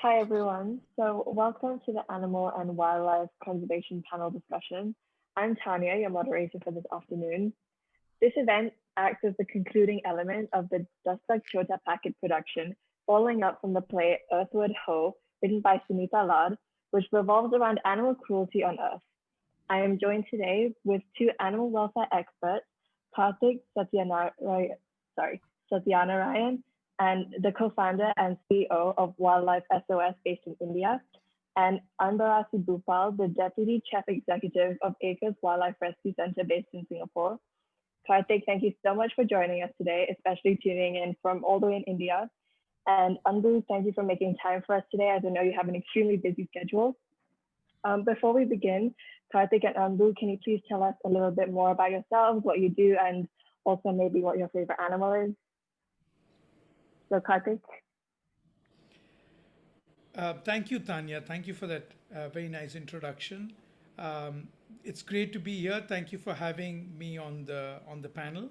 Hi, everyone. So, welcome to the Animal and Wildlife Conservation Panel discussion. I'm Tanya, your moderator for this afternoon. This event acts as the concluding element of the Dastak Chota packet production, following up from the play Earthward Ho, written by Sunita Lad, which revolves around animal cruelty on Earth. I am joined today with two animal welfare experts, Kartick Satyanarayan, and the co-founder and CEO of Wildlife SOS based in India, and Anbarasi Boopal, the Deputy Chief Executive of Acres Wildlife Rescue Center based in Singapore. Kartik, thank you so much for joining us today, especially tuning in from all the way in India. And Anbu, thank you for making time for us today, as I know you have an extremely busy schedule. Before we begin, Kartik and Anbu, can you please tell us a little bit more about yourselves, what you do, and also maybe what your favorite animal is? So, Kartik. Thank you, Tanya. Thank you for that very nice introduction. It's great to be here. Thank you for having me on the panel.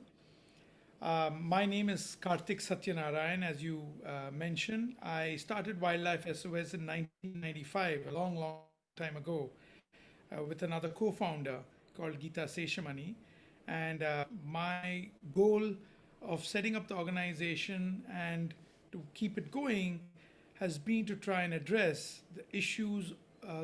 My name is Kartick Satyanarayan, as you mentioned. I started Wildlife SOS in 1995, a long, long time ago, with another co-founder called Geeta Seshamani. And my goal of setting up the organization and to keep it going has been to try and address the issues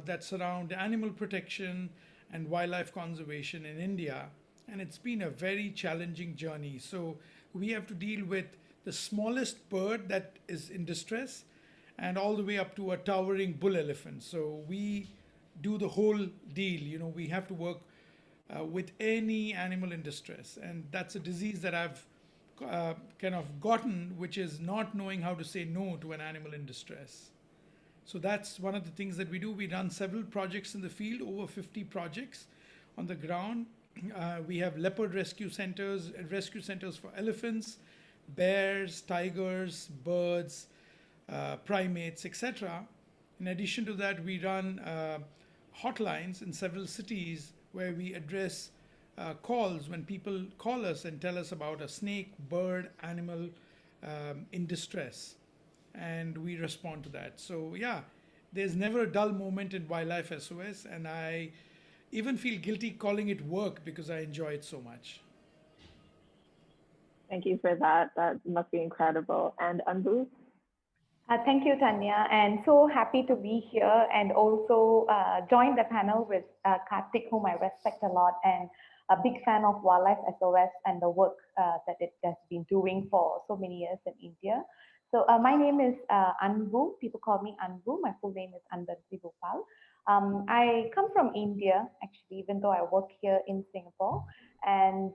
that surround animal protection and wildlife conservation in India. And it's been a very challenging journey. So we have to deal with the smallest bird that is in distress and all the way up to a towering bull elephant. So we do the whole deal. We have to work with any animal in distress. And that's a disease that I've kind of gotten, which is not knowing how to say no to an animal in distress. So that's one of the things that we do. We run several projects in the field, over 50 projects on the ground. We have leopard rescue centers for elephants, bears, tigers, birds, primates, etc. In addition to that, we run hotlines in several cities where we address calls when people call us and tell us about a snake, bird, animal in distress. And we respond to that. So, yeah, there's never a dull moment in Wildlife SOS, and I even feel guilty calling it work because I enjoy it so much. Thank you for that. That must be incredible. And Anbu? Thank you, Tanya, and so happy to be here and also join the panel with Kartik, whom I respect a lot, and a big fan of Wildlife SOS and the work that it has been doing for so many years in India. So my name is Anbu. People call me Anbu. My full name is Anbarasi Boopal. I come from India, actually, even though I work here in Singapore. And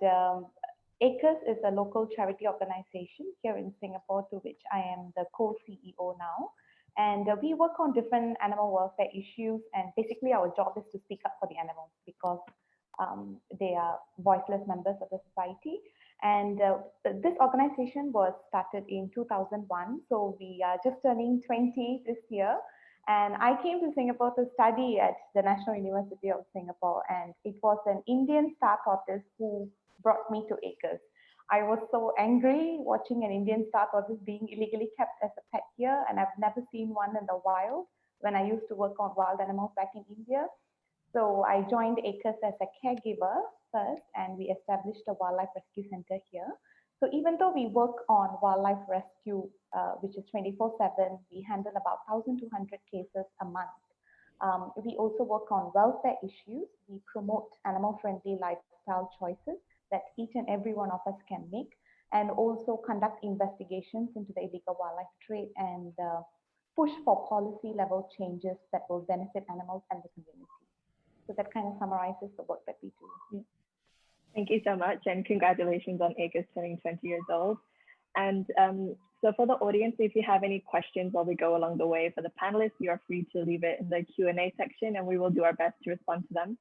ACRES is a local charity organization here in Singapore, to which I am the co-CEO now. And we work on different animal welfare issues. And basically, our job is to speak up for the animals because they are voiceless members of the society. And this organization was started in 2001. So we are just turning 20 this year. And I came to Singapore to study at the National University of Singapore. And it was an Indian star tortoise who brought me to ACRES. I was so angry watching an Indian star tortoise being illegally kept as a pet here, and I've never seen one in the wild when I used to work on wild animals back in India. So I joined ACRES as a caregiver first, and we established a wildlife rescue center here. So even though we work on wildlife rescue, which is 24/7, we handle about 1,200 cases a month. We also work on welfare issues. We promote animal-friendly lifestyle choices that each and every one of us can make, and also conduct investigations into the illegal wildlife trade and push for policy level changes that will benefit animals and the community. So that kind of summarizes the work that we do. Thank you so much, and congratulations on Acres turning 20 years old. And so for the audience, if you have any questions while we go along the way for the panelists, you are free to leave it in the Q&A section, and we will do our best to respond to them.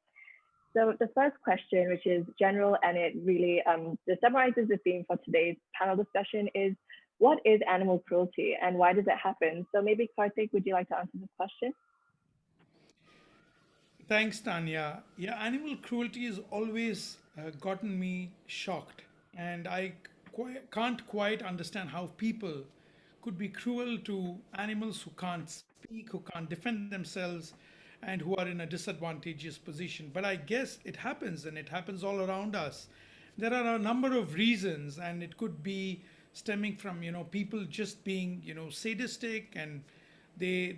So the first question, which is general, and it really just summarizes the theme for today's panel discussion, is what is animal cruelty and why does it happen? So maybe Kartik, would you like to answer this question? Thanks, Tanya. Yeah, animal cruelty has always gotten me shocked, and I can't quite understand how people could be cruel to animals who can't speak, who can't defend themselves, and who are in a disadvantageous position. But I guess it happens, and it happens all around us. There are a number of reasons, and it could be stemming from people just being sadistic, and they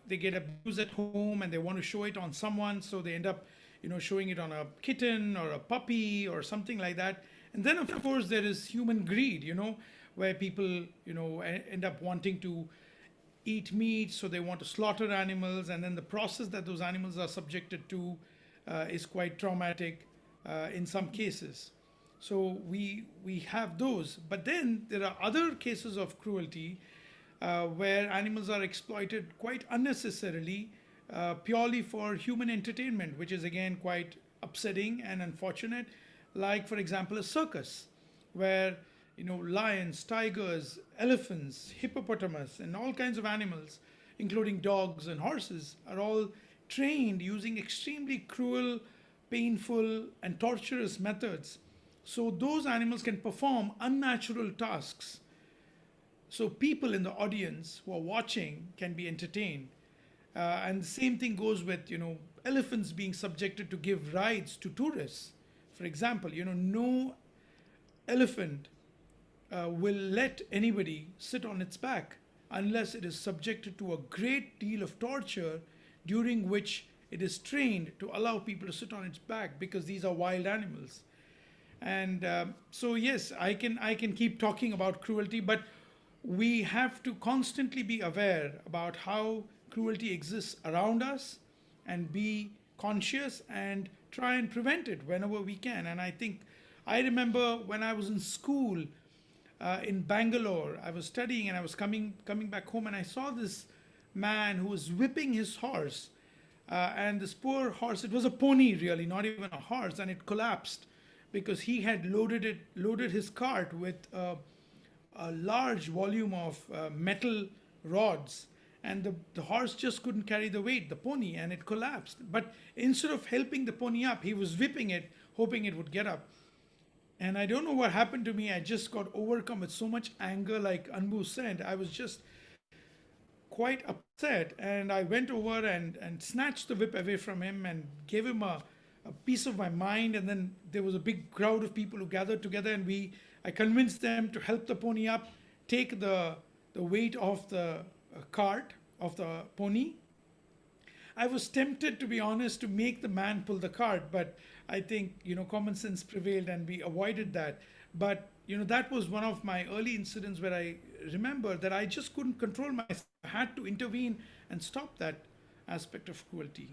get abused at home and they want to show it on someone, so they end up showing it on a kitten or a puppy or something like that. And then of course there is human greed, where people end up wanting to eat meat, so they want to slaughter animals, and then the process that those animals are subjected to is quite traumatic in some cases. So we have those, but then there are other cases of cruelty where animals are exploited quite unnecessarily, purely for human entertainment, which is again quite upsetting and unfortunate. Like, for example, a circus, where lions, tigers, elephants, hippopotamus, and all kinds of animals, including dogs and horses, are all trained using extremely cruel, painful, and torturous methods. So those animals can perform unnatural tasks, so people in the audience who are watching can be entertained. And the same thing goes with elephants being subjected to give rides to tourists. For example, no elephant will let anybody sit on its back unless it is subjected to a great deal of torture, during which it is trained to allow people to sit on its back, because these are wild animals. And so yes, I can keep talking about cruelty, but we have to constantly be aware about how cruelty exists around us, and be conscious and try and prevent it whenever we can. And I think I remember when I was in school in Bangalore, I was studying and I was coming back home, and I saw this man who was whipping his horse. And this poor horse, it was a pony really, not even a horse, and it collapsed because he had loaded his cart with a large volume of metal rods, and the horse just couldn't carry the weight, the pony, and it collapsed. But instead of helping the pony up, he was whipping it, hoping it would get up. And I don't know what happened to me. I just got overcome with so much anger, like Anbu said. I was just quite upset, and I went over and snatched the whip away from him and gave him a piece of my mind. And then there was a big crowd of people who gathered together, and I convinced them to help the pony up, take the weight of the cart of the pony. I was tempted, to be honest, to make the man pull the cart, but I think common sense prevailed and we avoided that. But that was one of my early incidents where I remember that I just couldn't control myself. I had to intervene and stop that aspect of cruelty.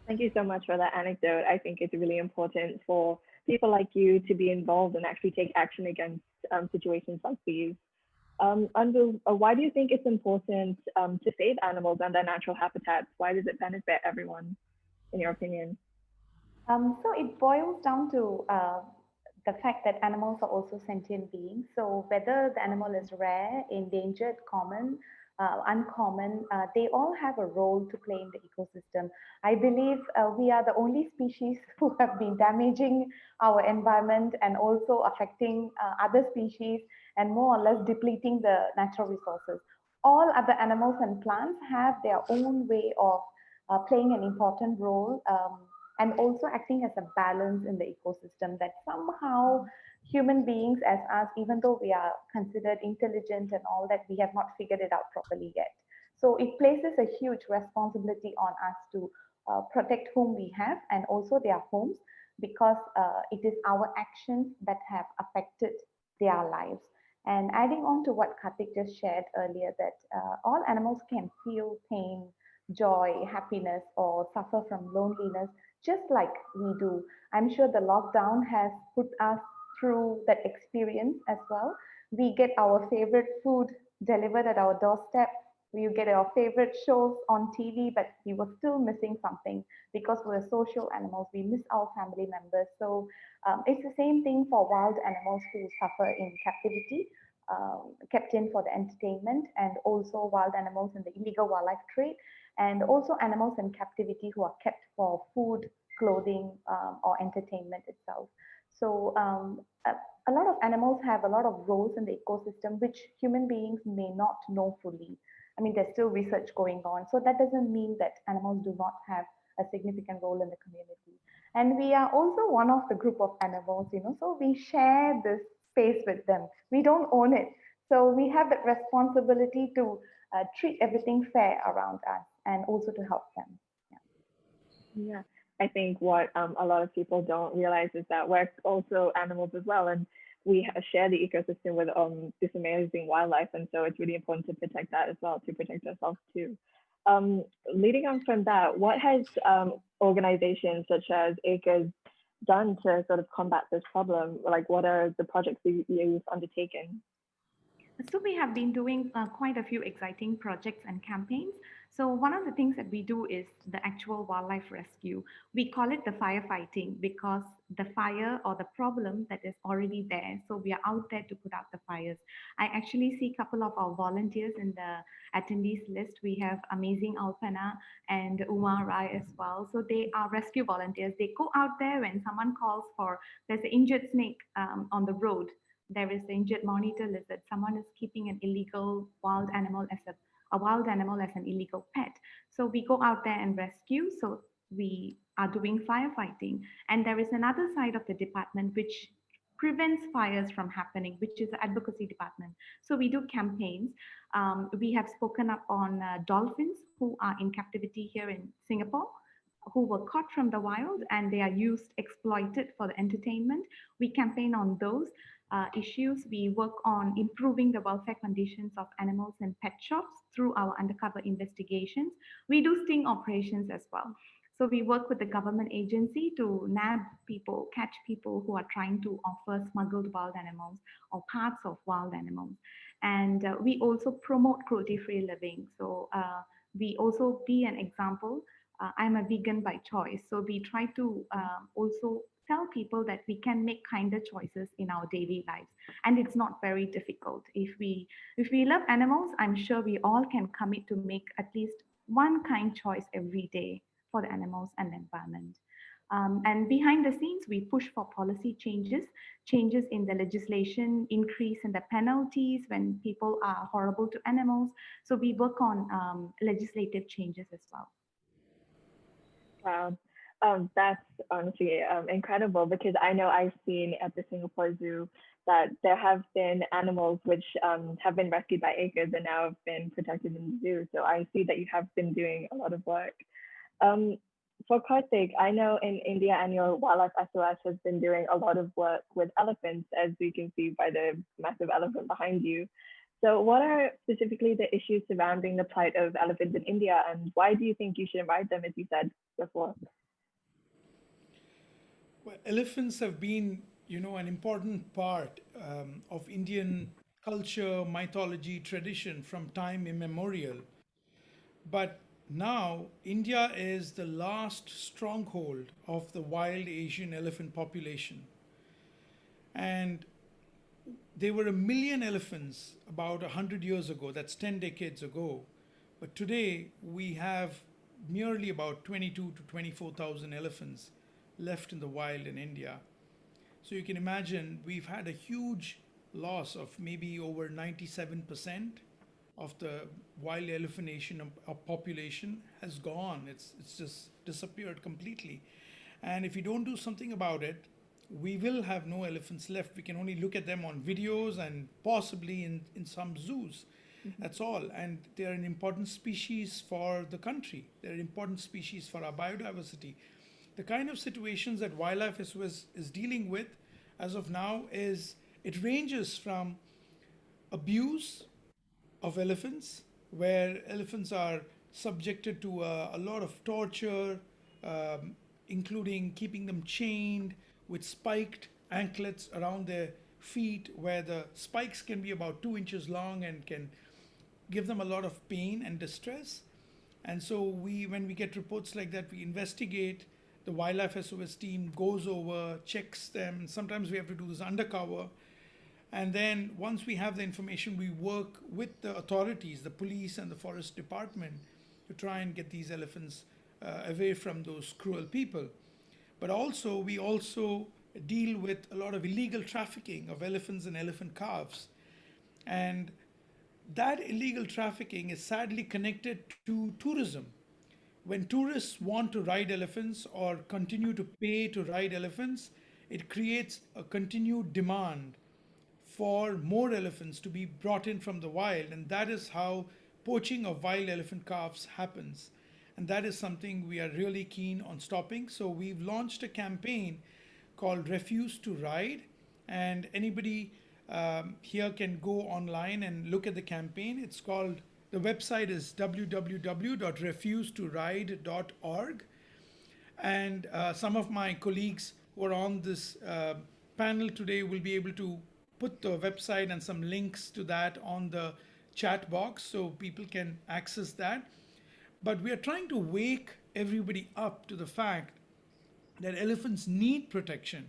Thank you so much for that anecdote. I think it's really important for people like you to be involved and actually take action against situations like these. Anbu, why do you think it's important to save animals and their natural habitats? Why does it benefit everyone, in your opinion? So it boils down to the fact that animals are also sentient beings. So whether the animal is rare, endangered, common, uncommon, they all have a role to play in the ecosystem. I believe we are the only species who have been damaging our environment and also affecting other species and more or less depleting the natural resources. All other animals and plants have their own way of playing an important role. And also acting as a balance in the ecosystem, that somehow human beings as us, even though we are considered intelligent and all that, we have not figured it out properly yet. So it places a huge responsibility on us to protect whom we have and also their homes, because it is our actions that have affected their lives. And adding on to what Kartick just shared earlier, that all animals can feel pain, joy, happiness, or suffer from loneliness just like we do. I'm sure the lockdown has put us through that experience as well. We get our favorite food delivered at our doorstep. We get our favorite shows on TV, but we were still missing something because we're social animals. We miss our family members. So it's the same thing for wild animals who suffer in captivity, kept in for the entertainment, and also wild animals in the illegal wildlife trade, and also animals in captivity who are kept for food, clothing, or entertainment itself. So a lot of animals have a lot of roles in the ecosystem which human beings may not know fully. I mean, there's still research going on. So that doesn't mean that animals do not have a significant role in the community. And we are also one of the group of animals, so we share this space with them. We don't own it. So we have that responsibility to treat everything fair around us and also to help them. Yeah, I think what a lot of people don't realize is that we're also animals as well, and we share the ecosystem with this amazing wildlife, and so it's really important to protect that as well, to protect ourselves too. Leading on from that, what has organizations such as ACRES done to sort of combat this problem? Like, what are the projects you've undertaken? So we have been doing quite a few exciting projects and campaigns. So one of the things that we do is the actual wildlife rescue. We call it the firefighting because the fire or the problem that is already there. So we are out there to put out the fires. I actually see a couple of our volunteers in the attendees list. We have amazing Alpana and Uma Rai as well. So they are rescue volunteers. They go out there when someone calls for, there's an injured snake on the road, there is the injured monitor lizard, someone is keeping an illegal wild animal as a wild animal as an illegal pet. So we go out there and rescue. So we are doing firefighting. And there is another side of the department which prevents fires from happening, which is the advocacy department. So we do campaigns. We have spoken up on dolphins who are in captivity here in Singapore, who were caught from the wild and they are used, exploited for the entertainment. We campaign on those issues. We work on improving the welfare conditions of animals in pet shops through our undercover investigations. We do sting operations as well. So we work with the government agency to nab people, catch people who are trying to offer smuggled wild animals or parts of wild animals. And we also promote cruelty-free living. So we also be an example. I'm a vegan by choice. So we try to also tell people that we can make kinder choices in our daily lives, and it's not very difficult. If we love animals, I'm sure we all can commit to make at least one kind choice every day for the animals and the environment. And behind the scenes, we push for policy changes in the legislation, increase in the penalties when people are horrible to animals. So we work on legislative changes as well. Wow. That's honestly incredible, because I know I've seen at the Singapore Zoo that there have been animals which have been rescued by ACRES and now have been protected in the zoo. So I see that you have been doing a lot of work. For Kartick, I know in India and your Wildlife SOS has been doing a lot of work with elephants, as we can see by the massive elephant behind you. So what are specifically the issues surrounding the plight of elephants in India, and why do you think you should ride them, as you said before? Well, elephants have been, an important part of Indian culture, mythology, tradition from time immemorial. But now, India is the last stronghold of the wild Asian elephant population. And there were 1 million elephants about 100 years ago, that's 10 decades ago. But today, we have merely about 22 to 24,000 elephants left in the wild in India. So you can imagine we've had a huge loss of maybe over 97% of the wild elephant Asian population has gone. It's just disappeared completely. And if we don't do something about it, we will have no elephants left. We can only look at them on videos and possibly in some zoos. That's all. And they're an important species for the country. They're an important species for our biodiversity. The kind of situations that Wildlife is dealing with as of now is, it ranges from abuse of elephants, where elephants are subjected to a lot of torture, including keeping them chained with spiked anklets around their feet, where the spikes can be about 2 inches long and can give them a lot of pain and distress. And so when we get reports like that, we investigate. The Wildlife SOS team goes over, checks them. Sometimes we have to do this undercover. And then once we have the information, we work with the authorities, the police and the forest department, to try and get these elephants away from those cruel people. But also, we also deal with a lot of illegal trafficking of elephants and elephant calves. And that illegal trafficking is sadly connected to tourism. When tourists want to ride elephants or continue to pay to ride elephants, it creates a continued demand for more elephants to be brought in from the wild, and that is how poaching of wild elephant calves happens. And that is something we are really keen on stopping. So we've launched a campaign called Refuse to Ride, and anybody here can go online and look at the campaign. It's called, the website is www.refusetoride.org. And some of my colleagues who are on this panel today will be able to put the website and some links to that on the chat box so people can access that. But we are trying to wake everybody up to the fact that elephants need protection.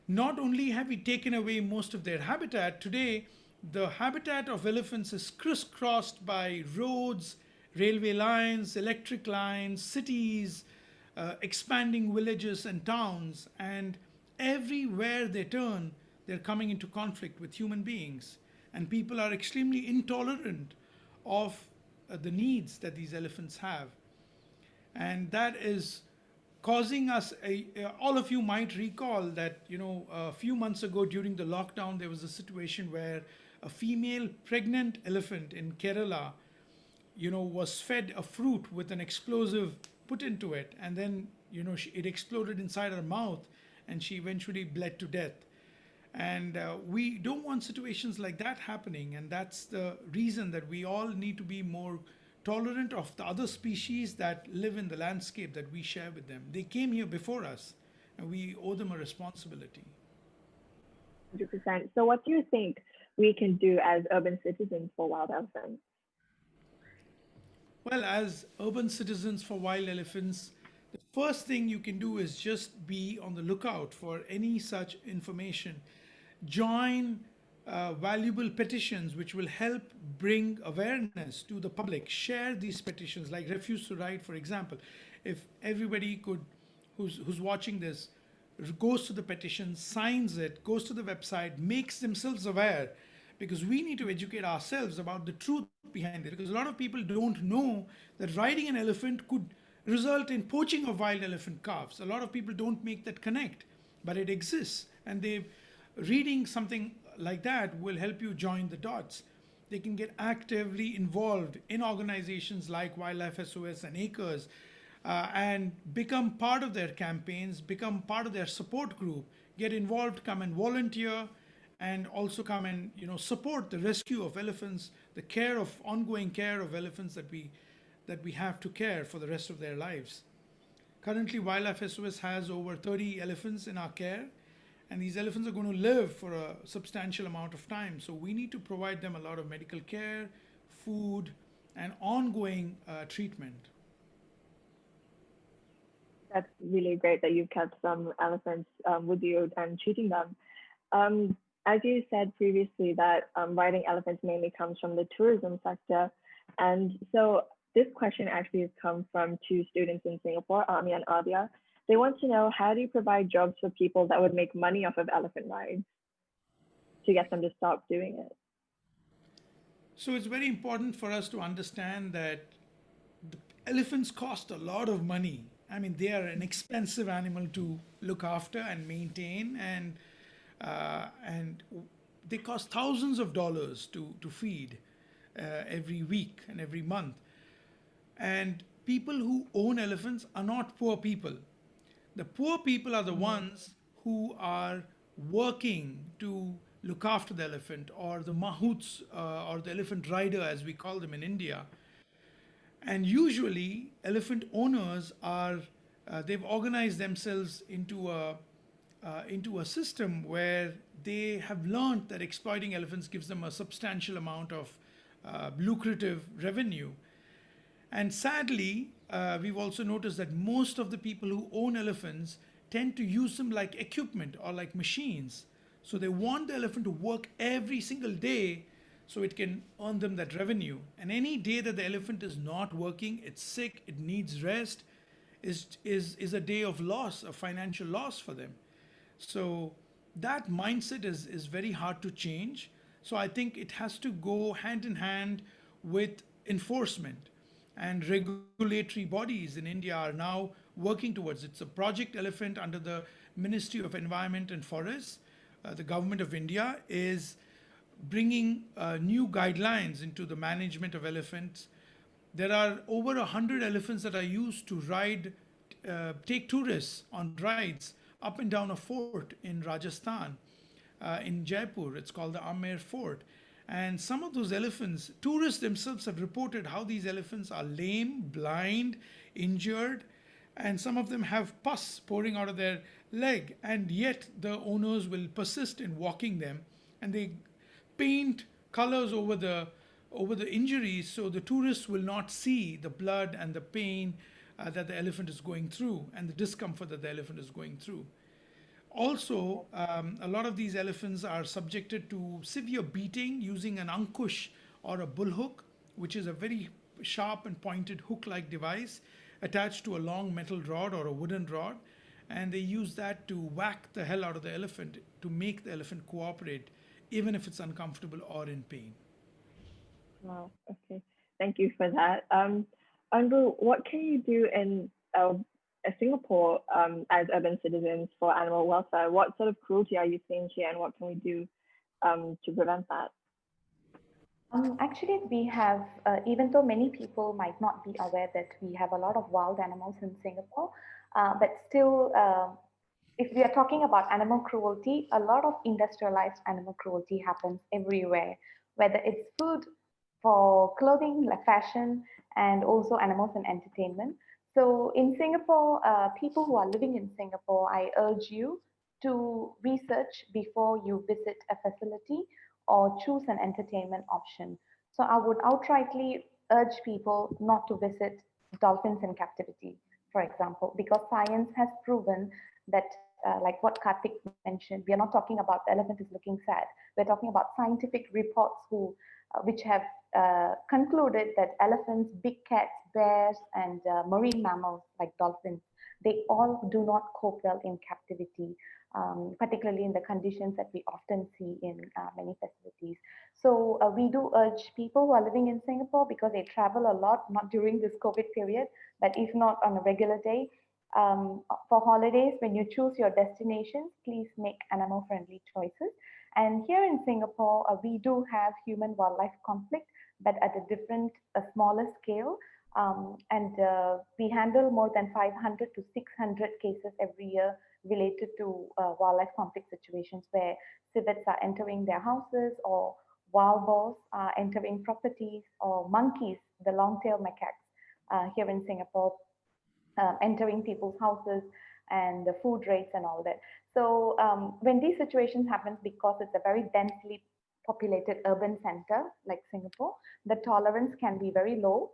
Not only have we taken away most of their habitat, today the habitat of elephants is crisscrossed by roads, railway lines, electric lines, cities, expanding villages and towns, and everywhere they turn, they're coming into conflict with human beings. And people are extremely intolerant of the needs that these elephants have. And that is causing us all of you might recall that a few months ago during the lockdown there was a situation where a female pregnant elephant in Kerala was fed a fruit with an explosive put into it, and then it exploded inside her mouth and she eventually bled to death. And we don't want situations like that happening, and that's the reason that we all need to be more tolerant of the other species that live in the landscape that we share with them. They came here before us, and we owe them a responsibility. 100%. So what do you think we can do as urban citizens for wild elephants? Well, as urban citizens for wild elephants, the first thing you can do is just be on the lookout for any such information. Join valuable petitions which will help bring awareness to the public. Share these petitions like Refuse to Ride, for example. If everybody who's watching this goes to the petition, signs it, goes to the website, makes themselves aware, because we need to educate ourselves about the truth behind it, because a lot of people don't know that riding an elephant could result in poaching of wild elephant calves. A lot of people don't make that connect, but it exists, and reading something like that will help you join the dots. They can get actively involved in organizations like Wildlife SOS and Acres, and become part of their campaigns, become part of their support group, get involved, come and volunteer, and also come and support the rescue of elephants, the ongoing care of elephants that we have to care for the rest of their lives. Currently, Wildlife SOS has over 30 elephants in our care, and these elephants are going to live for a substantial amount of time. So we need to provide them a lot of medical care, food, and ongoing treatment. That's really great that you've kept some elephants with you and treating them. As you said previously, that riding elephants mainly comes from the tourism sector. And so this question actually has come from two students in Singapore, Ami and Adia. They want to know, how do you provide jobs for people that would make money off of elephant rides to get them to stop doing it? So it's very important for us to understand that the elephants cost a lot of money. I mean, they are an expensive animal to look after and maintain, and they cost thousands of dollars to feed every week and every month. And people who own elephants are not poor people. The poor people are the ones who are working to look after the elephant, or the mahouts, or the elephant rider as we call them in India. And usually elephant owners they've organized themselves into a system where they have learned that exploiting elephants gives them a substantial amount of lucrative revenue. And sadly, we've also noticed that most of the people who own elephants tend to use them like equipment or like machines. So they want the elephant to work every single day so it can earn them that revenue. And any day that the elephant is not working, it's sick, it needs rest, is a day of loss, a financial loss for them. So that mindset is very hard to change. So I think it has to go hand in hand with enforcement. And regulatory bodies in India are now working towards it. So Project Elephant under the Ministry of Environment and Forests, the government of India is bringing new guidelines into the management of elephants. There are over 100 elephants that are used to take tourists on rides up and down a fort in Rajasthan, in Jaipur. It's called the Amer Fort. And some of those elephants, tourists themselves have reported how these elephants are lame, blind, injured, and some of them have pus pouring out of their leg. And yet the owners will persist in walking them, and they paint colors over the injuries so the tourists will not see the blood and the pain that the elephant is going through and the discomfort that the elephant is going through. Also, a lot of these elephants are subjected to severe beating using an ankush or a bullhook, which is a very sharp and pointed hook like device attached to a long metal rod or a wooden rod. And they use that to whack the hell out of the elephant to make the elephant cooperate, even if it's uncomfortable or in pain. Wow. Okay. Thank you for that. Anbu, what can you do in Singapore as urban citizens for animal welfare? What sort of cruelty are you seeing here, and what can we do to prevent that? Actually, we have, even though many people might not be aware that we have a lot of wild animals in Singapore, but still, if we are talking about animal cruelty, a lot of industrialized animal cruelty happens everywhere, whether it's food, for clothing, like fashion, and also animals and entertainment. So in Singapore, people who are living in Singapore, I urge you to research before you visit a facility or choose an entertainment option. So I would outrightly urge people not to visit dolphins in captivity, for example, because science has proven that, like what Kartick mentioned, we are not talking about the elephant is looking sad. We're talking about scientific reports which have concluded that elephants, big cats, bears, and marine mammals like dolphins, they all do not cope well in captivity, particularly in the conditions that we often see in many facilities. So we do urge people who are living in Singapore, because they travel a lot, not during this COVID period, but if not on a regular day, for holidays, when you choose your destinations, please make animal-friendly choices. And here in Singapore, we do have human-wildlife conflict, but at a different, a smaller scale. And we handle more than 500 to 600 cases every year related to wildlife conflict situations where civets are entering their houses, or wild boars are entering properties, or monkeys, the long-tailed macaques here in Singapore, entering people's houses, and the food raids and all that. So when these situations happen, because it's a very densely populated urban center like Singapore, the tolerance can be very low.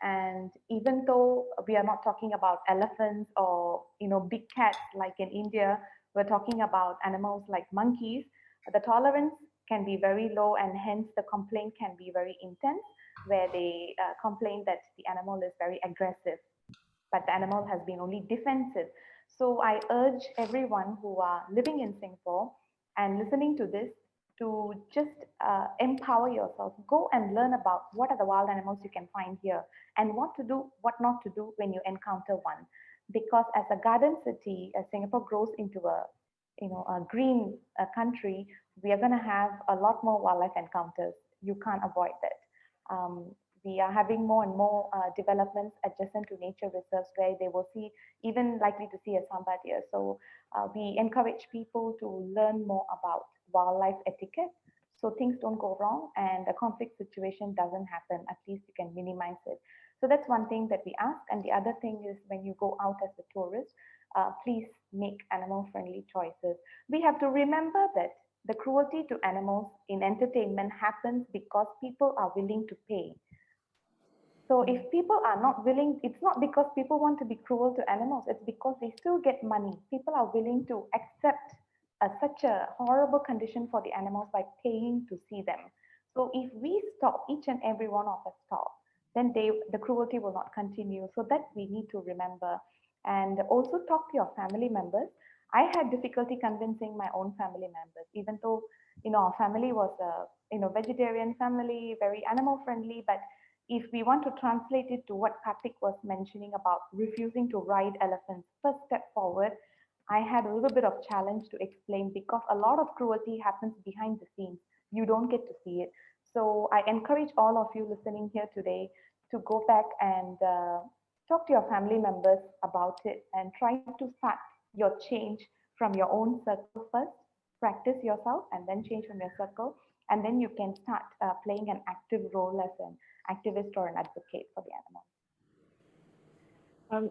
And even though we are not talking about elephants or big cats like in India, we're talking about animals like monkeys. The tolerance can be very low, and hence the complaint can be very intense, where they complain that the animal is very aggressive, but the animal has been only defensive. So I urge everyone who are living in Singapore and listening to this to just empower yourself. Go and learn about what are the wild animals you can find here, and what to do, what not to do when you encounter one. Because as a garden city, as Singapore grows into a green country, we are going to have a lot more wildlife encounters. You can't avoid that. We are having more and more developments adjacent to nature reserves, where they will see, even likely to see a sambar deer. So we encourage people to learn more about wildlife etiquette, so things don't go wrong and a conflict situation doesn't happen. At least you can minimize it. So that's one thing that we ask. And the other thing is, when you go out as a tourist, please make animal friendly choices. We have to remember that the cruelty to animals in entertainment happens because people are willing to pay. So if people are not willing, it's not because people want to be cruel to animals, it's because they still get money. People are willing to accept such a horrible condition for the animals by paying to see them. So if we stop, each and every one of us stop, then the cruelty will not continue. So that we need to remember. And also talk to your family members. I had difficulty convincing my own family members, even though, our family was a, vegetarian family, very animal friendly. But if we want to translate it to what Kartick was mentioning about refusing to ride elephants, first step forward, I had a little bit of challenge to explain because a lot of cruelty happens behind the scenes. You don't get to see it. So I encourage all of you listening here today to go back and talk to your family members about it and try to start your change from your own circle first. Practice yourself and then change from your circle. And then you can start playing an active role as an activist or an advocate for the animal.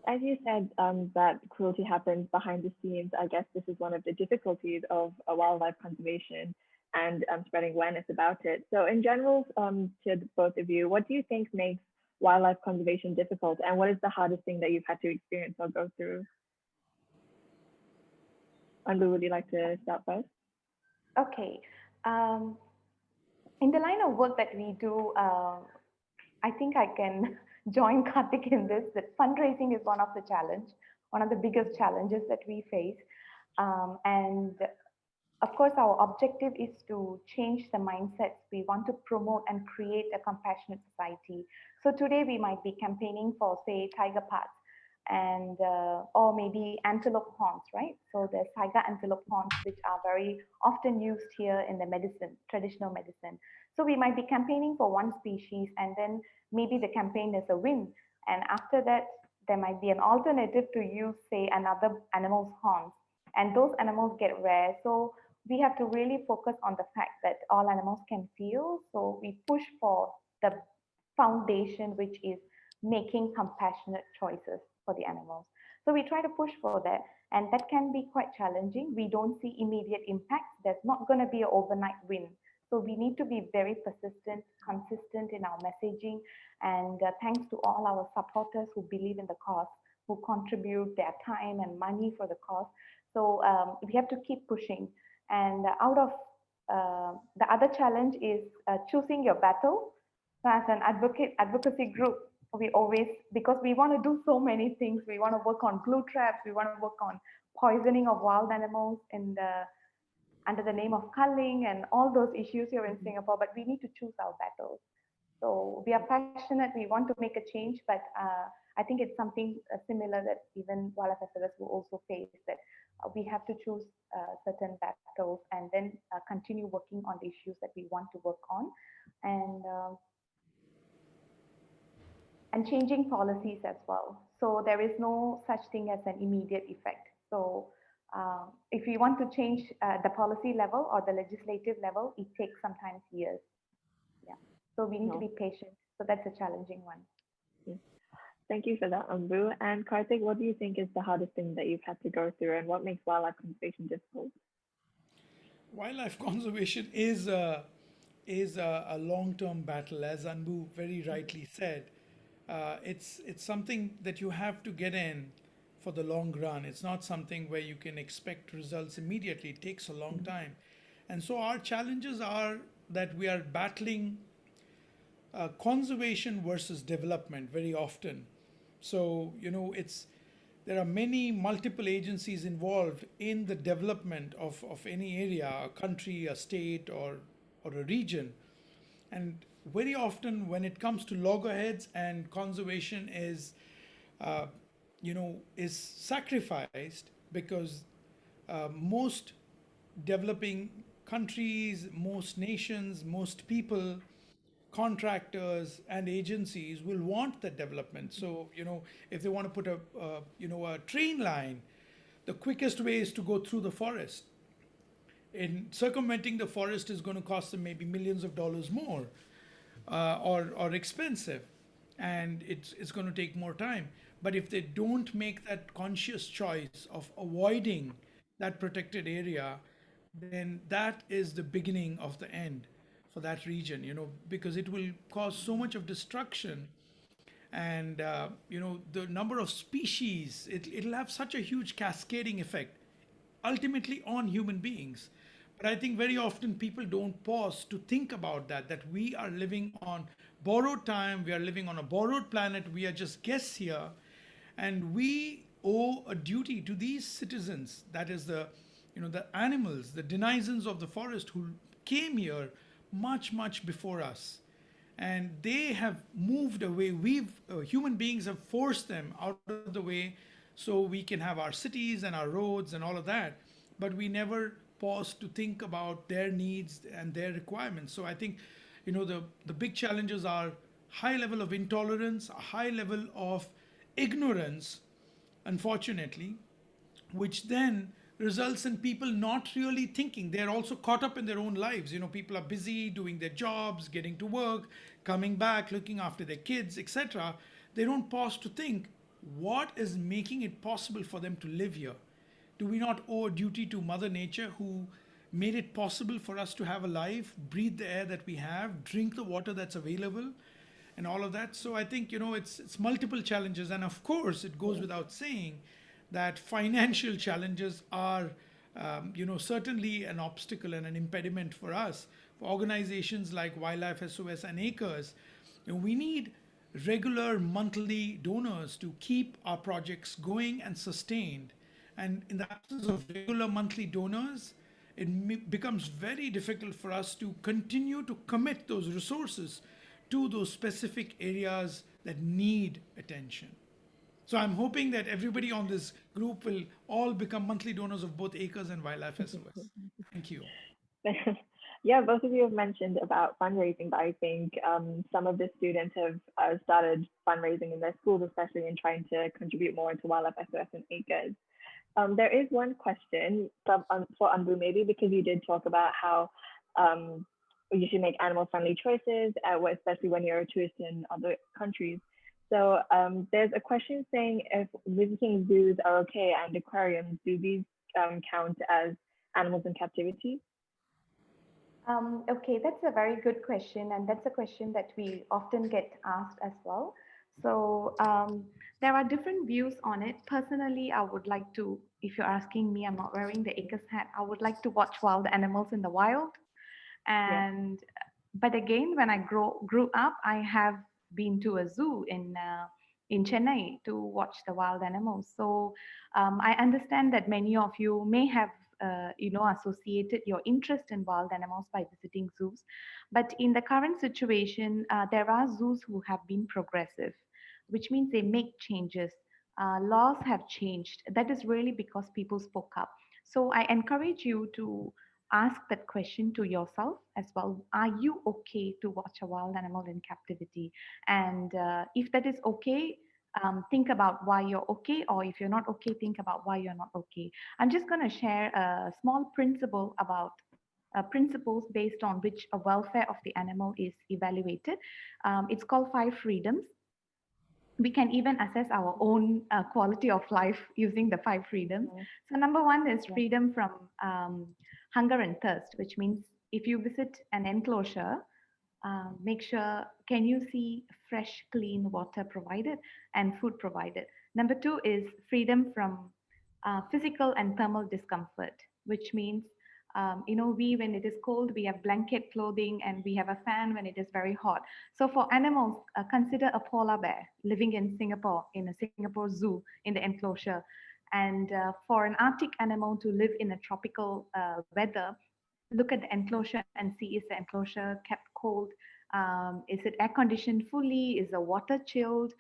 As you said, that cruelty happens behind the scenes. I guess this is one of the difficulties of wildlife conservation and spreading awareness about it. So in general, to both of you, what do you think makes wildlife conservation difficult, and what is the hardest thing that you've had to experience or go through? Anbu, would you like to start first? Okay. In the line of work that we do, I think I can join Kartick in this, that fundraising is one of the challenge, one of the biggest challenges that we face. And of course, our objective is to change the mindsets. We want to promote and create a compassionate society. So today we might be campaigning for, say, tiger parks and or maybe antelope horns, right? So there's tiger antelope horns, which are very often used here in the medicine, traditional medicine. So we might be campaigning for one species, and then maybe the campaign is a win. And after that, there might be an alternative to use, say, another animal's horns, and those animals get rare. So we have to really focus on the fact that all animals can feel. So we push for the foundation, which is making compassionate choices for the animals. So we try to push for that, and that can be quite challenging. We don't see immediate impacts. There's not going to be an overnight win. So we need to be very persistent, consistent in our messaging, and thanks to all our supporters who believe in the cause, who contribute their time and money for the cause. So we have to keep pushing. And out of the other challenge is choosing your battle. So as an advocacy group, we always, because we want to do so many things, we want to work on glue traps, we want to work on poisoning of wild animals in the under the name of culling and all those issues here in Singapore, but we need to choose our battles. So we are passionate, we want to make a change, but I think it's something similar that even wildlife activists will also face, that we have to choose certain battles and then continue working on the issues that we want to work on, and changing policies as well. So there is no such thing as an immediate effect. So if we want to change the policy level or the legislative level, it takes sometimes years. Yeah. So we need to be patient. So that's a challenging one. Thank you for that, Ambu. And Kartick, what do you think is the hardest thing that you've had to go through, and what makes wildlife conservation difficult? Wildlife conservation is a long-term battle, as Anbu very rightly said. It's something that you have to get in for the long run. It's not something where you can expect results immediately. It takes a long time. And so our challenges are that we are battling conservation versus development very often. So, there are many multiple agencies involved in the development of any area, a country, a state, or a region. And very often when it comes to loggerheads and conservation is sacrificed because most developing countries, most nations, most people, contractors and agencies will want that development. So, if they want to put a train line, the quickest way is to go through the forest. In circumventing the forest is going to cost them maybe millions of dollars more, or expensive, and it's going to take more time. But if they don't make that conscious choice of avoiding that protected area, then that is the beginning of the end for that region, because it will cause so much of destruction. And the number of species, it'll have such a huge cascading effect ultimately on human beings. But I think very often people don't pause to think about that we are living on borrowed time, we are living on a borrowed planet, we are just guests here, and we owe a duty to these citizens, that is the animals, the denizens of the forest who came here much, much before us. And they have moved away. Human beings have forced them out of the way so we can have our cities and our roads and all of that. But we never pause to think about their needs and their requirements. So I think, the big challenges are high level of intolerance, a high level of ignorance, unfortunately, which then results in people not really thinking. They're also caught up in their own lives. People are busy doing their jobs, getting to work, coming back, looking after their kids, etc. They don't pause to think, what is making it possible for them to live here? Do we not owe a duty to Mother Nature, who made it possible for us to have a life, breathe the air that we have, drink the water that's available, and all of that? So I think, it's multiple challenges. And of course, it goes without saying that financial challenges are, certainly an obstacle and an impediment for us. For organizations like Wildlife SOS and Acres, we need regular monthly donors to keep our projects going and sustained. And in the absence of regular monthly donors, it becomes very difficult for us to continue to commit those resources to those specific areas that need attention. So I'm hoping that everybody on this group will all become monthly donors of both Acres and Wildlife SOS. Thank you. Yeah, both of you have mentioned about fundraising, but I think some of the students have started fundraising in their schools, especially in trying to contribute more to Wildlife SOS and Acres. There is one question for Anbu, maybe, because you did talk about how you should make animal-friendly choices, especially when you're a tourist in other countries. So there's a question saying if visiting zoos are okay and aquariums, do these count as animals in captivity? Okay, that's a very good question, and that's a question that we often get asked as well. So there are different views on it. Personally, I would like to, if you're asking me, I'm not wearing the Acres hat, I would like to watch wild animals in the wild. And but again, when I grew up, I have been to a zoo in Chennai to watch the wild animals. So I understand that many of you may have associated your interest in wild animals by visiting zoos. But in the current situation, there are zoos who have been progressive, which means they make changes. Laws have changed. That is really because people spoke up. So I encourage you to ask that question to yourself as well. Are you okay to watch a wild animal in captivity? And if that is okay, think about why you're okay, or if you're not okay, think about why you're not okay. I'm just going to share a small principle about principles based on which a welfare of the animal is evaluated. It's called 5 freedoms. We can even assess our own quality of life using the 5 freedoms. So number one is freedom from hunger and thirst, which means if you visit an enclosure, make sure, can you see fresh, clean water provided and food provided? Number two is freedom from physical and thermal discomfort, which means when it is cold, we have blanket clothing and we have a fan when it is very hot. So for animals, consider a polar bear living in Singapore, in a Singapore zoo in the enclosure. And for an Arctic animal to live in a tropical weather, look at the enclosure and see, is the enclosure kept cold? Is it air conditioned fully? Is the water chilled?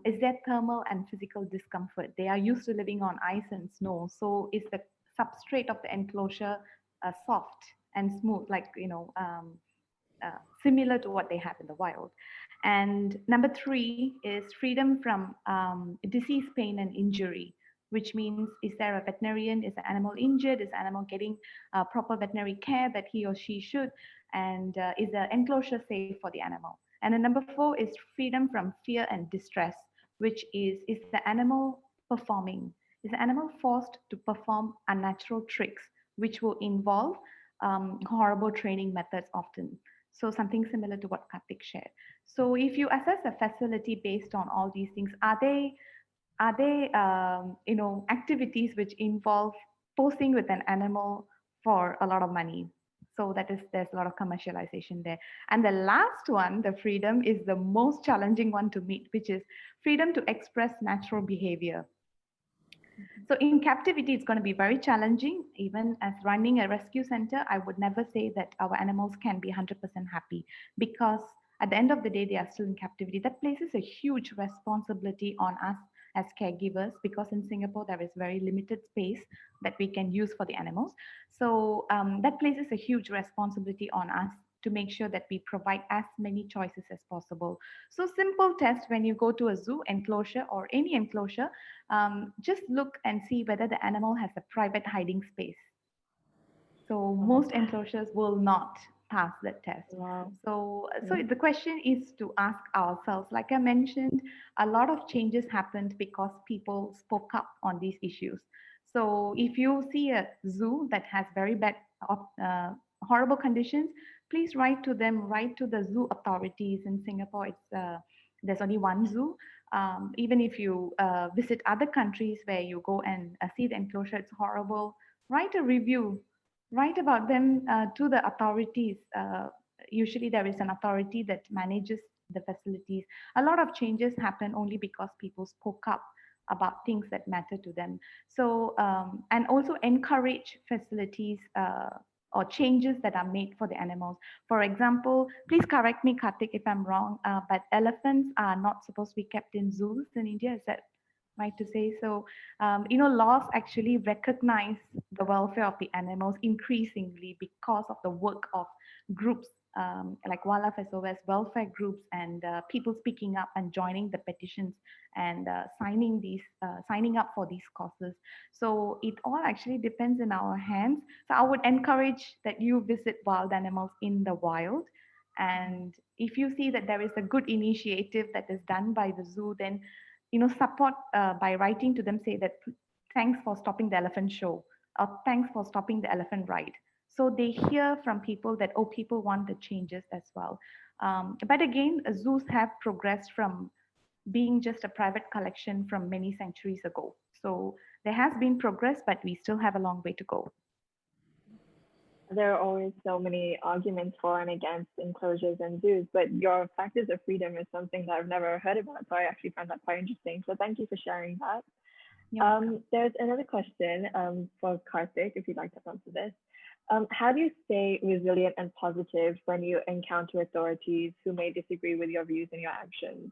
Is there thermal and physical discomfort? They are used to living on ice and snow. So is the substrate of the enclosure soft and smooth, like, similar to what they have in the wild? And number three is freedom from disease, pain, and injury, which means, is there a veterinarian? Is the animal injured? Is the animal getting proper veterinary care that he or she should? And is the enclosure safe for the animal? And then number four is freedom from fear and distress, which is the animal performing? Is the animal forced to perform unnatural tricks, which will involve horrible training methods often? So something similar to what Kartick shared. So if you assess a facility based on all these things, are they activities which involve posing with an animal for a lot of money? So there's a lot of commercialization there. And the last one, the freedom, is the most challenging one to meet, which is freedom to express natural behavior. So in captivity, it's going to be very challenging. Even as running a rescue center, I would never say that our animals can be 100% happy, because at the end of the day, they are still in captivity. That places a huge responsibility on us as caregivers, because in Singapore, there is very limited space that we can use for the animals. So that places a huge responsibility on us to make sure that we provide as many choices as possible. So simple test: when you go to a zoo enclosure or any enclosure, just look and see whether the animal has a private hiding space. So most enclosures will not pass that test. Wow. So the question is to ask ourselves, like I mentioned, a lot of changes happened because people spoke up on these issues. So if you see a zoo that has very bad, uh, horrible conditions, please write to them, write to the zoo authorities. In Singapore, there's only one zoo. Even if you visit other countries where you go and see the enclosure, it's horrible, write a review, write about them to the authorities. Usually, there is an authority that manages the facilities. A lot of changes happen only because people spoke up about things that matter to them. So, and also encourage facilities or changes that are made for the animals. For example, please correct me, Kartick, if I'm wrong, but elephants are not supposed to be kept in zoos in India. Is that right to say? So, laws actually recognize the welfare of the animals increasingly because of the work of groups like Wildlife SOS, welfare groups, and people speaking up and joining the petitions and signing up for these causes. So it all actually depends in our hands. So I would encourage that you visit wild animals in the wild. And if you see that there is a good initiative that is done by the zoo, then support by writing to them, say that thanks for stopping the elephant show, or thanks for stopping the elephant ride. So they hear from people that, oh, people want the changes as well. But again, zoos have progressed from being just a private collection from many centuries ago. So there has been progress, but we still have a long way to go. There are always so many arguments for and against enclosures and zoos, but your practice of freedom is something that I've never heard about. So I actually find that quite interesting. So thank you for sharing that. There's another question for Kartick, if you'd like to answer this. How do you stay resilient and positive when you encounter authorities who may disagree with your views and your actions?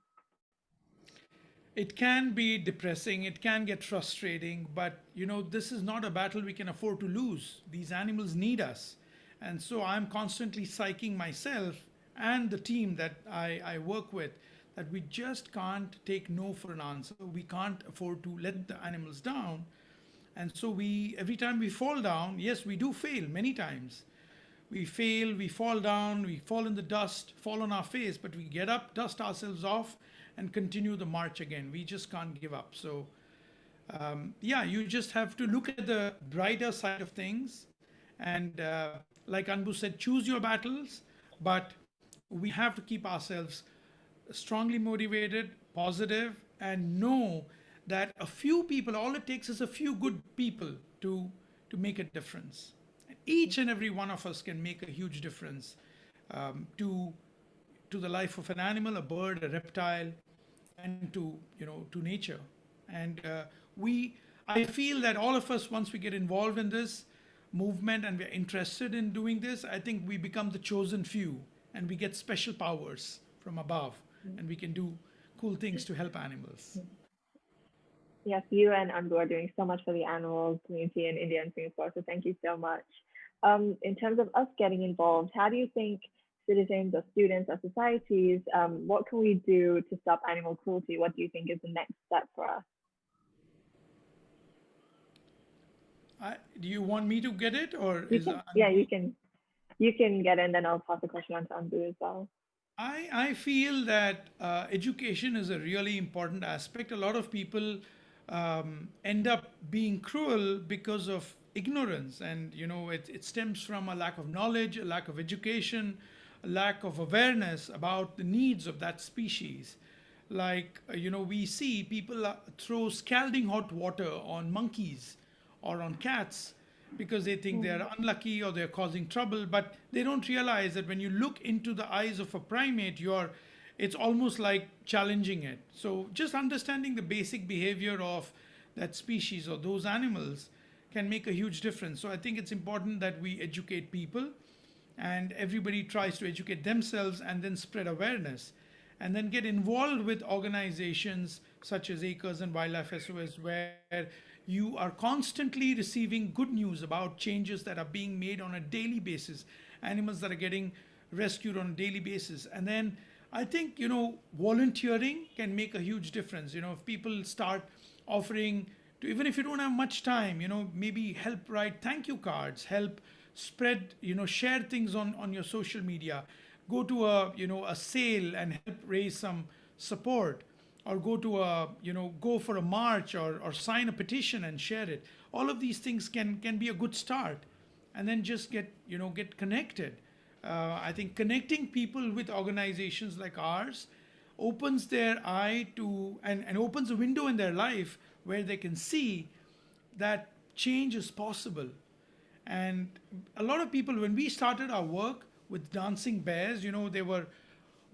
It can be depressing, it can get frustrating, but this is not a battle we can afford to lose. These animals need us. And so I'm constantly psyching myself and the team that I work with that we just can't take no for an answer. We can't afford to let the animals down. And so every time we fall down, yes, we do fail many times. We fail, we fall down, we fall in the dust, fall on our face, but we get up, dust ourselves off, and continue the march again. We just can't give up. So, you just have to look at the brighter side of things. And like Anbu said, choose your battles, but we have to keep ourselves strongly motivated, positive, and know that a few people, all it takes is a few good people to make a difference. Each and every one of us can make a huge difference to the life of an animal, a bird, a reptile, and to nature. And I feel that all of us, once we get involved in this movement and we're interested in doing this, I think we become the chosen few, and we get special powers from above, and we can do cool things to help animals. Yes, you and Anbu are doing so much for the animal community in India and Singapore. So thank you so much. In terms of us getting involved, how do you think citizens or students or societies, what can we do to stop animal cruelty? What do you think is the next step for us? Do you want me to get it, or You can get in, then I'll pass the question on to Anbu as well. I feel that education is a really important aspect. A lot of people end up being cruel because of ignorance, and it stems from a lack of knowledge, a lack of education, a lack of awareness about the needs of that species. Like we see people throw scalding hot water on monkeys or on cats because they think they're unlucky or they're causing trouble, but they don't realize that when you look into the eyes of a primate, it's almost like challenging it. So just understanding the basic behavior of that species or those animals can make a huge difference. So I think it's important that we educate people, and everybody tries to educate themselves and then spread awareness, and then get involved with organizations such as Acres and Wildlife SOS, where you are constantly receiving good news about changes that are being made on a daily basis, animals that are getting rescued on a daily basis. And then I think, volunteering can make a huge difference. If people start offering to, even if you don't have much time, maybe help write thank you cards, help spread, share things on your social media, go to a sale and help raise some support, or go to go for a march, or sign a petition and share it. All of these things can be a good start. And then just get connected. I think connecting people with organizations like ours opens their eye to, and opens a window in their life where they can see that change is possible. And a lot of people, when we started our work with dancing bears, there were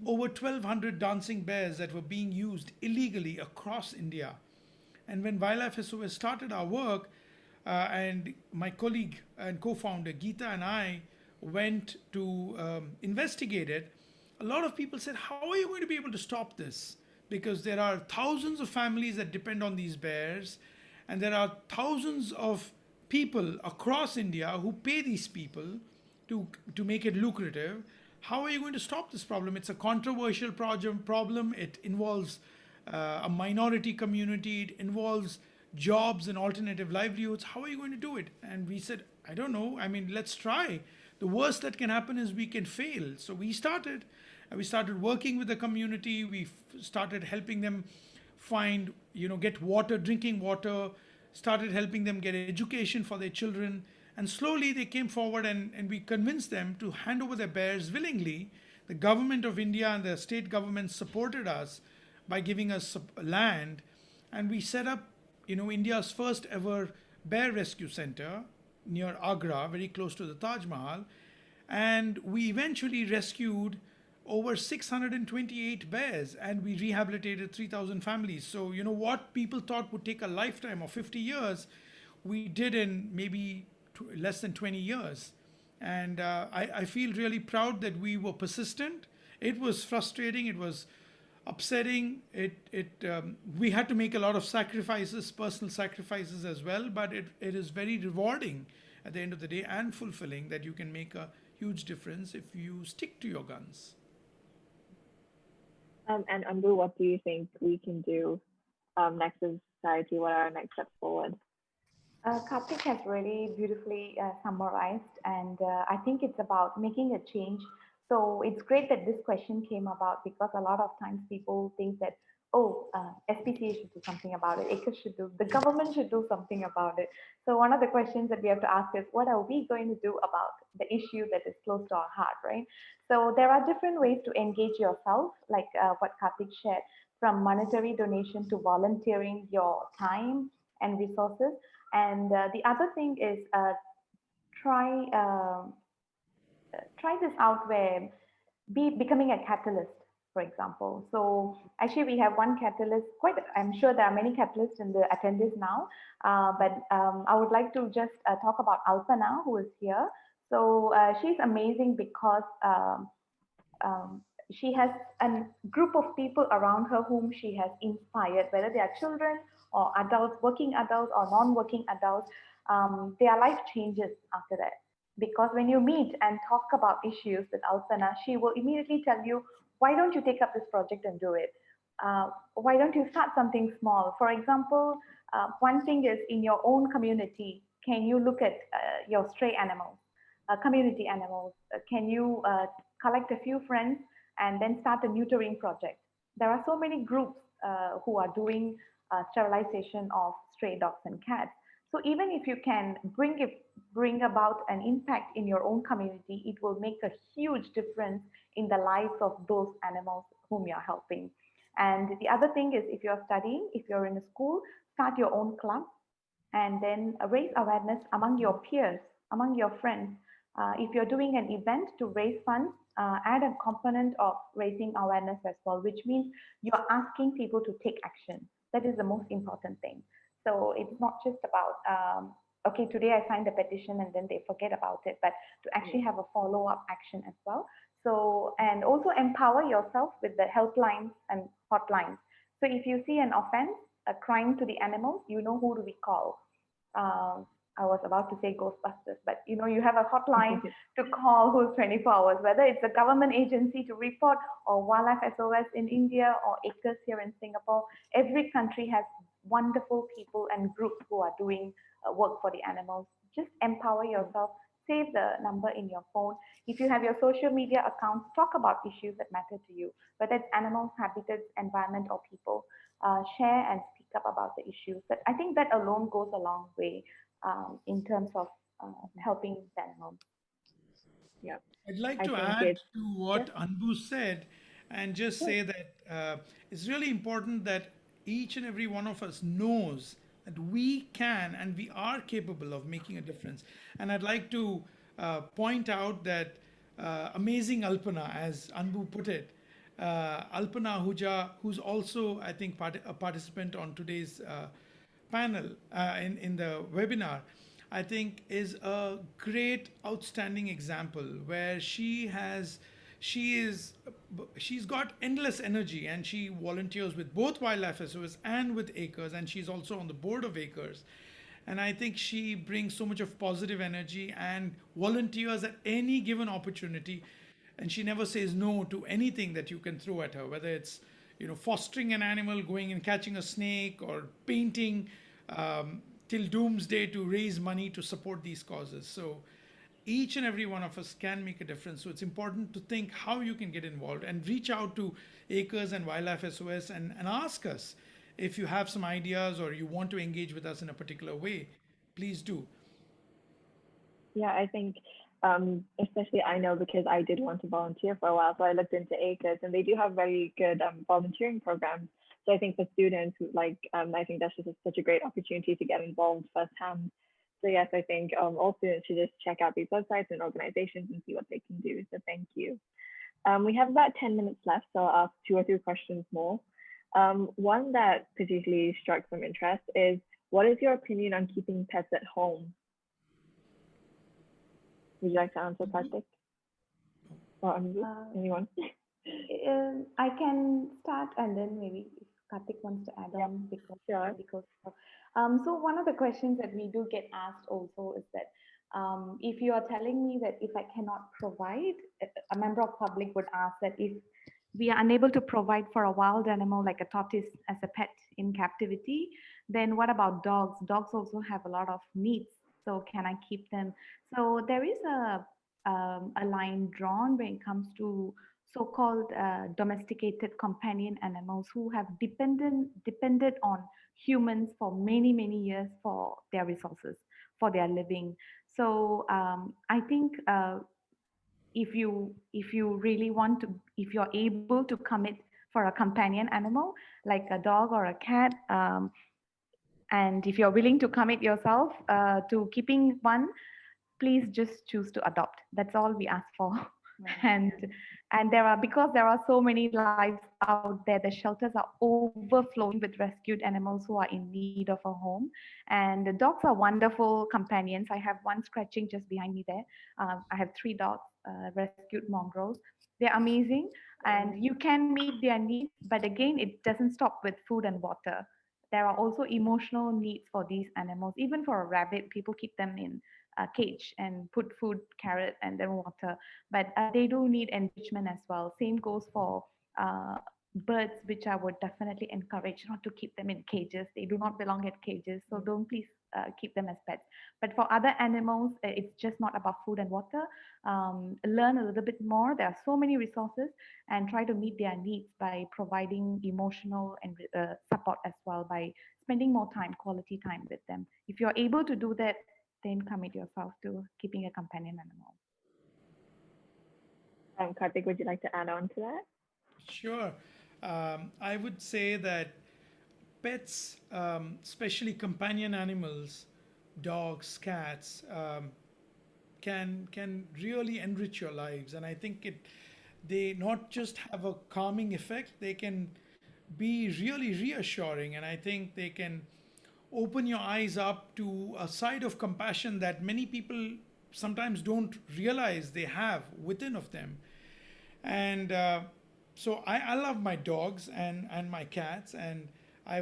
over 1,200 dancing bears that were being used illegally across India. And when Wildlife SOS started our work, and my colleague and co-founder Geeta and I went to investigate it, a lot of people said, how are you going to be able to stop this? Because there are thousands of families that depend on these bears, and there are thousands of people across India who pay these people to make it lucrative. How are you going to stop this problem? It's a controversial problem. It involves a minority community. It involves jobs and alternative livelihoods. How are you going to do it? And we said, I don't know. I mean, let's try. The worst that can happen is we can fail. So we started. We started working with the community. We started helping them find, get water, drinking water, started helping them get education for their children. And slowly they came forward, and we convinced them to hand over their bears willingly. The government of India and the state government supported us by giving us land. And we set up, India's first ever bear rescue center near Agra, very close to the Taj Mahal. And we eventually rescued over 628 bears, and we rehabilitated 3,000 families. So, what people thought would take a lifetime of 50 years, we did in maybe less than 20 years. And I feel really proud that we were persistent. It was frustrating. It was upsetting. We had to make a lot of sacrifices, personal sacrifices as well, but it is very rewarding at the end of the day, and fulfilling, that you can make a huge difference if you stick to your guns. And Ambu, what do you think we can do next as society? What are our next steps forward? Kartick has really beautifully summarized, and I think it's about making a change. So it's great that this question came about, because a lot of times people think that, oh, SPCA should do something about it, ACRES should do, the government should do something about it. So one of the questions that we have to ask is, what are we going to do about the issue that is close to our heart, right? So there are different ways to engage yourself, like what Kartick shared, from monetary donation to volunteering your time and resources. And the other thing is try try this out, where becoming a catalyst, for example. So actually we have one catalyst, I'm sure there are many catalysts in the attendees now, but I would like to just talk about Alpana, who is here. So she's amazing because she has a group of people around her whom she has inspired, whether they are children or adults, working adults or non-working adults. Their life changes after that. Because when you meet and talk about issues with Alpana, she will immediately tell you, why don't you take up this project and do it? Why don't you start something small? For example, one thing is, in your own community, can you look at your stray animals, community animals? Can you collect a few friends and then start a neutering project? There are so many groups who are doing sterilization of stray dogs and cats. So even if you can bring about an impact in your own community, it will make a huge difference in the lives of those animals whom you're helping. And the other thing is, if you're studying, if you're in a school, start your own club, and then raise awareness among your peers, among your friends. If you're doing an event to raise funds, add a component of raising awareness as well, which means you're asking people to take action. That is the most important thing. So it's not just about, okay, today I signed a petition and then they forget about it, but to actually have a follow-up action as well. So, and also empower yourself with the helplines and hotlines. So if you see an offense, a crime to the animals, you know who do we call. Um, I was about to say Ghostbusters, but you have a hotline to call who's 24 hours, whether it's a government agency to report or Wildlife SOS in India or ACRES here in Singapore. Every country has wonderful people and groups who are doing work for the animals. Just empower yourself, save the number in your phone. If you have your social media accounts, talk about issues that matter to you, whether it's animals, habitats, environment, or people. Share and speak up about the issues. But I think that alone goes a long way in terms of helping the animals. Yeah, I'd like I to think add it's to yes, what Anbu said and just Yes. say that it's really important that each and every one of us knows that we can and we are capable of making a difference. And I'd like to point out that amazing Alpana, as Anbu put it, Alpana Huja, who's also, I think, a participant on today's panel in the webinar, I think is a great, outstanding example where she is, she's got endless energy and she volunteers with both Wildlife SOS and with Acres, and she's also on the board of Acres. And I think she brings so much of positive energy and volunteers at any given opportunity, and she never says no to anything that you can throw at her, whether it's fostering an animal, going and catching a snake, or painting till doomsday to raise money to support these causes. So each and every one of us can make a difference. So it's important to think how you can get involved and reach out to Acres and Wildlife SOS and ask us if you have some ideas or you want to engage with us in a particular way. Please do. yeah, I think especially I know because I did want to volunteer for a while, so I looked into ACRES and they do have very good volunteering programs. So I think for students, like I think that's just such a great opportunity to get involved firsthand. So yes, I think all students should just check out these websites and organizations and see what they can do. So thank you. We have about 10 minutes left, so I'll ask 2 or 3 questions more. One that particularly struck some interest is, what is your opinion on keeping pets at home? Would you like to answer, Kartick? Or Anbu? Uh, Anyone? I can start and then maybe if Kartik wants to add Yeah, on sure. because so one of the questions that we do get asked also is that if you are telling me that if I cannot provide, a member of public would ask that if we are unable to provide for a wild animal like a tortoise as a pet in captivity, then what about dogs? Dogs also have a lot of needs. So can I keep them? So there is a line drawn when it comes to so-called domesticated companion animals who have depended on humans for many years for their resources, for their living. So I think if you really want to, if you're able to commit for a companion animal like a dog or a cat, and if you're willing to commit yourself to keeping one, please just choose to adopt. That's all we ask for. and and there are, because there are so many lives out there, the shelters are overflowing with rescued animals who are in need of a home. And the dogs are wonderful companions. I have one scratching just behind me there. I have 3 dogs, rescued mongrels. They're amazing, and you can meet their needs, but again, it doesn't stop with food and water. There are also emotional needs for these animals. Even for a rabbit, people keep them in a cage and put food, carrot, and then water. But they do need enrichment as well. Same goes for uh, birds, which I would definitely encourage not to keep them in cages. They do not belong at cages, so don't please keep them as pets. But for other animals, it's just not about food and water. Learn a little bit more. There are so many resources, and try to meet their needs by providing emotional and support as well, by spending more time, quality time with them. If you're able to do that, then commit yourself to keeping a companion animal. Kartick, would you like to add on to that? Sure. I would say that pets, especially companion animals, dogs, cats, can really enrich your lives, and I think they not just have a calming effect, they can be really reassuring, and I think they can open your eyes up to a side of compassion that many people sometimes don't realize they have within of them. And so I love my dogs and my cats, and I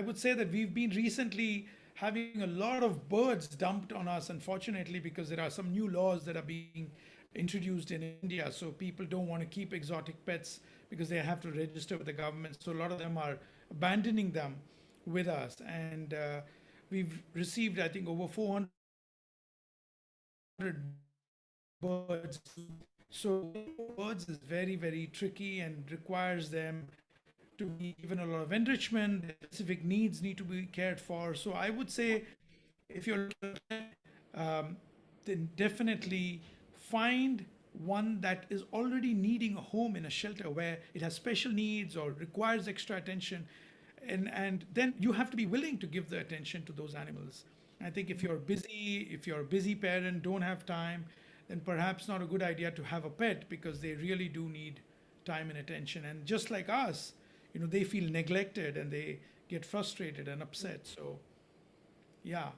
would say that we've been recently having a lot of birds dumped on us, unfortunately, because there are some new laws that are being introduced in India. So people don't want to keep exotic pets because they have to register with the government. So a lot of them are abandoning them with us, and we've received, I think, over 400 birds. So birds is very, very tricky and requires them to be given a lot of enrichment. Their specific needs need to be cared for. So I would say if you're um, then definitely find one that is already needing a home in a shelter where it has special needs or requires extra attention, and then you have to be willing to give the attention to those animals. I think if you're a busy parent, don't have time, then perhaps not a good idea to have a pet, because they really do need time and attention. And just like us, they feel neglected and they get frustrated and upset. So yeah,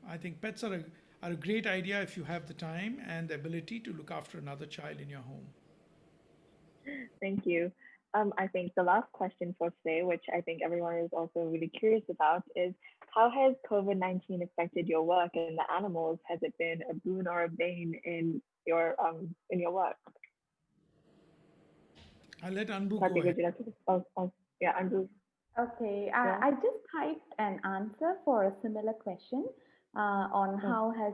I think pets are a great idea if you have the time and the ability to look after another child in your home. Thank you. I think the last question for today, which I think everyone is also really curious about, is how has COVID-19 affected your work and the animals? Has it been a boon or a bane in your work? I'll let Anbu go Kartick, ahead. would you like to? Yeah, Andrew. Okay, Yeah. I just typed an answer for a similar question on Oh, how has,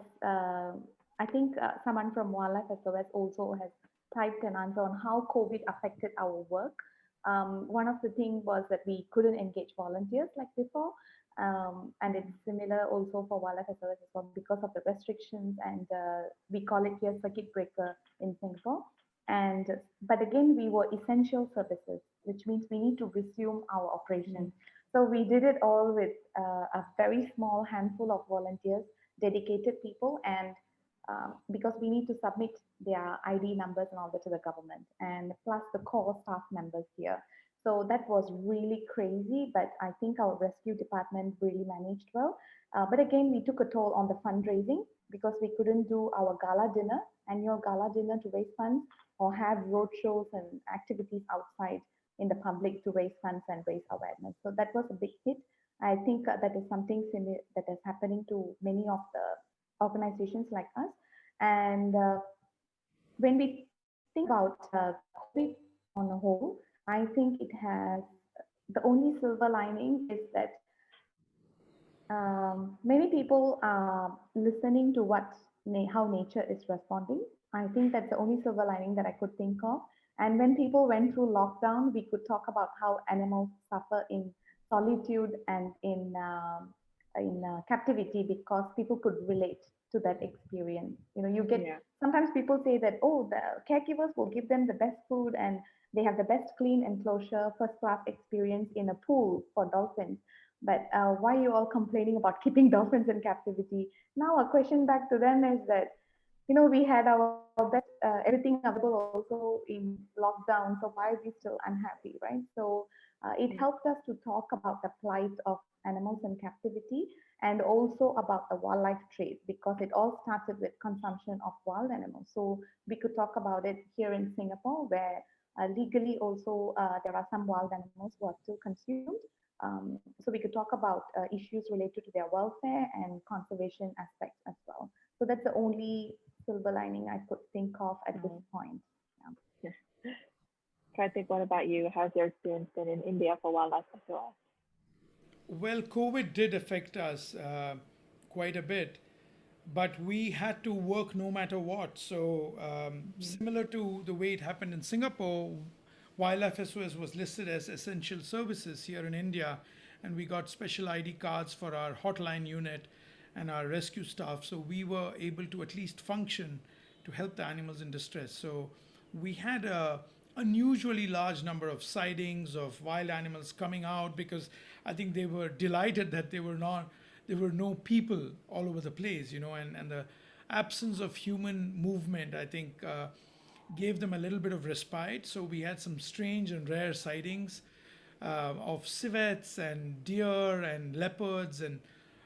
I think someone from Wildlife SOS also has typed an answer on how COVID affected our work. One of the things was that we couldn't engage volunteers like before. And it's similar also for Wildlife SOS as well because of the restrictions, and we call it here circuit breaker in Singapore. And but again, we were essential services, which means we need to resume our mhm, operations. So we did it all with a very small handful of volunteers, dedicated people, and because we need to submit their ID numbers and all that to the government, and plus the core staff members here. So that was really crazy, but I think our rescue department really managed well. But again, we took a toll on the fundraising because we couldn't do our gala dinner, annual gala dinner to raise funds, or have road shows and activities outside in the public to raise funds and raise awareness. So that was a big hit. I think that is something similar that is happening to many of the organizations like us. And when we think about COVID on a whole, I think it has the only silver lining is that many people are listening to how nature is responding. I think that's the only silver lining that I could think of. And when people went through lockdown, we could talk about how animals suffer in solitude and in captivity because people could relate to that experience. You get yeah. sometimes people say that, oh, the caregivers will give them the best food and they have the best clean enclosure, first class experience in a pool for dolphins. But why are you all complaining about keeping dolphins in captivity? Now, a question back to them is that, we had our best everything available also in lockdown. So why are we still unhappy, right? So it Mm, helped us to talk about the plight of animals in captivity and also about the wildlife trade because it all started with consumption of wild animals. So we could talk about it here in Singapore, where legally also there are some wild animals who are still consumed. So we could talk about issues related to their welfare and conservation aspects as well. So that's the only silver lining I could think of at this mm. point. Yeah. Yeah. Karthik, what about you? How's your experience been in India for wildlife SOS? Well, COVID did affect us quite a bit, but we had to work no matter what. So, Mhm. similar to the way it happened in Singapore, Wildlife SOS was listed as essential services here in India, and we got special ID cards for our hotline unit and our rescue staff. So, we were able to at least function to help the animals in distress. So, we had a unusually large number of sightings of wild animals coming out because I think they were delighted that there were no people all over the place, and the absence of human movement, I think, gave them a little bit of respite. So we had some strange and rare sightings. of civets and deer and leopards and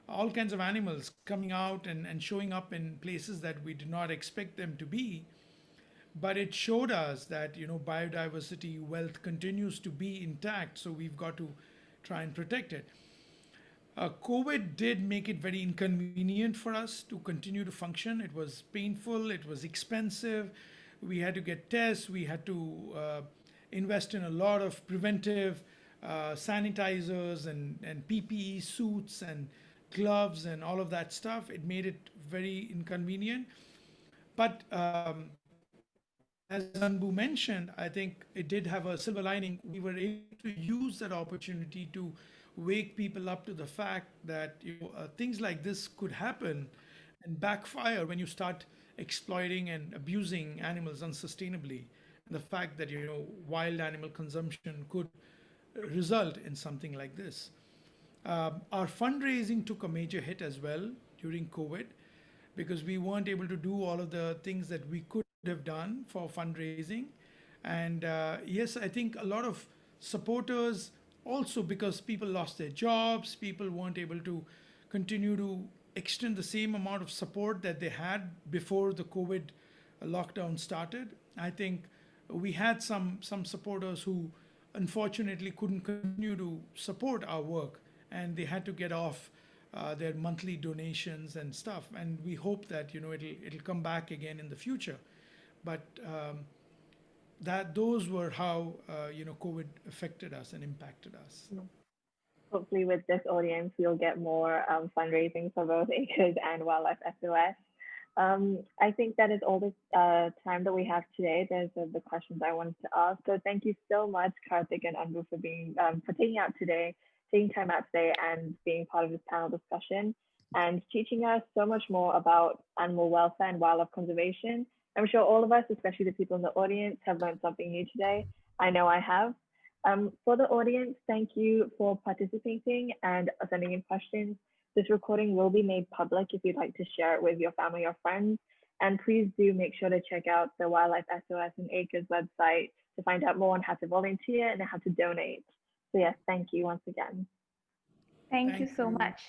all kinds of animals coming out and showing up in places that we did not expect them to be. But it showed us that biodiversity wealth continues to be intact, so we've got to try and protect it. COVID did make it very inconvenient for us to continue to function. It was painful, it was expensive. We had to get tests, we had to invest in a lot of preventive sanitizers and PPE suits and gloves and all of that stuff. It made it very inconvenient. But as Anbu mentioned, I think it did have a silver lining. We were able to use that opportunity to wake people up to the fact that things like this could happen and backfire when you start exploiting and abusing animals unsustainably. And the fact that wild animal consumption could result in something like this. Our fundraising took a major hit as well during COVID because we weren't able to do all of the things that we could have done for fundraising. And yes, I think a lot of supporters also, because people lost their jobs, people weren't able to continue to extend the same amount of support that they had before the COVID lockdown started. I think we had some supporters who unfortunately couldn't continue to support our work, and they had to get off their monthly donations and stuff. And we hope that it'll come back again in the future. But that those were how COVID affected us and impacted us. Hopefully with this audience, we'll get more fundraising for both ACRES and Wildlife SOS. I think that is all the time that we have today. Those are the questions I wanted to ask. So thank you so much, Kartick and Anbu, for being for taking time out today and being part of this panel discussion and teaching us so much more about animal welfare and wildlife conservation. I'm sure all of us, especially the people in the audience, have learned something new today. I know I have. For the audience, thank you for participating and sending in questions. This recording will be made public if you'd like to share it with your family or friends. And please do make sure to check out the Wildlife SOS and ACRES website to find out more on how to volunteer and how to donate. So yes, thank you once again. Thank you so much.